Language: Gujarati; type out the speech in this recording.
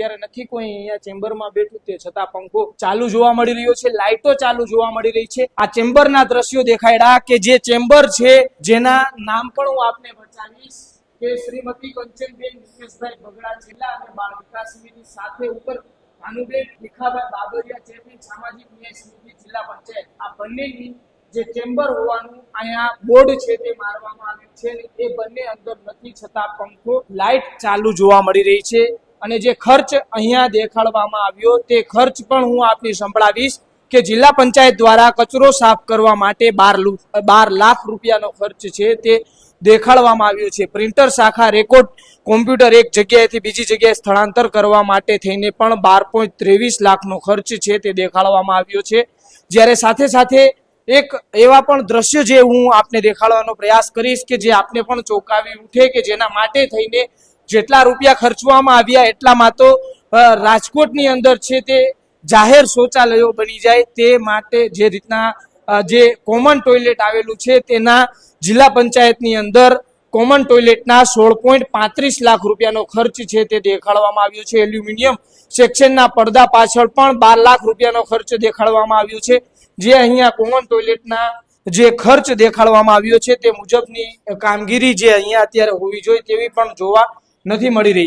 અત્યારે નથી કોઈ અહીંયા ચેમ્બરમાં બેઠું, તે છતાં પંખો ચાલુ જોવા મળી રહ્યો છે, લાઇટો ચાલુ જોવા મળી રહી છે। આ ચેમ્બરના દ્રશ્યો દેખાડ્યા કે જે ચેમ્બર છે જેના નામ પણ હું આપને બતાવીશ કે શ્રીમતી કંચનબેન વિશેષભાઈ બગડા જિલ્લા અને બાળ વિકાસ સમિતિ સાથે ઉપર ભાનુબેન ભીખાભાઈ બાબરિયા ચેરમેન સામાજિક ન્યાય સમિતિ જિલ્લા પંચાયત, આ બંનેની જે ચેમ્બર હોવાનું અહીંયા બોર્ડ છે તે મારવામાં આવ્યું છે અને એ બંને અંદર નથી, છતાં પંખો લાઇટ ચાલુ જોવા મળી રહી છે। અને જે ખર્ચ અહીંયા દેખાડવામાં આવ્યો તે ખર્ચ પણ હું આપને સંભળાવીશ કે જિલ્લા પંચાયત દ્વારા કચરો સાફ કરવા માટે 12 લાખ રૂપિયાનો ખર્ચ છે તે દેખાડવામાં આવ્યો છે। પ્રિન્ટર શાખા રેકોર્ડ કોમ્પ્યુટર એક જગ્યાએથી બીજી જગ્યાએ સ્થળાંતર કરવા માટે થઈને પણ 12.23 લાખનો ખર્ચ છે તે દેખાડવામાં આવ્યો છે। જ્યારે સાથે સાથે એક એવા પણ દ્રશ્ય જે હું આપને દેખાડવાનો પ્રયાસ કરીશ કે જે આપને પણ ચોંકાવી ઉઠે કે જેના માટે થઈને જેટલા રૂપિયા ખર્ચવામાં આવ્યા એટલામાં તો રાજકોટની અંદર છે તે જાહેર શૌચાલયો બની જાય તે માટે જે રીતના જે કોમન ટોયલેટ આવેલું છે તેના જિલ્લા પંચાયતની અંદર કોમન ટોયલેટના 16.35 લાખ રૂપિયાનો ખર્ચ છે તે દેખાડવામાં આવ્યો છે। એલ્યુમિનિયમ સેક્શનના પડદા પાછળ પણ 12 લાખ રૂપિયાનો ખર્ચ દેખાડવામાં આવ્યો છે। જે અહીંયા કોમન ટોયલેટના જે ખર્ચ દેખાડવામાં આવ્યો છે તે મુજબની કામગીરી જે અહીંયા અત્યારે હોવી જોઈએ તેવી પણ જોવા નથી મળી રહી।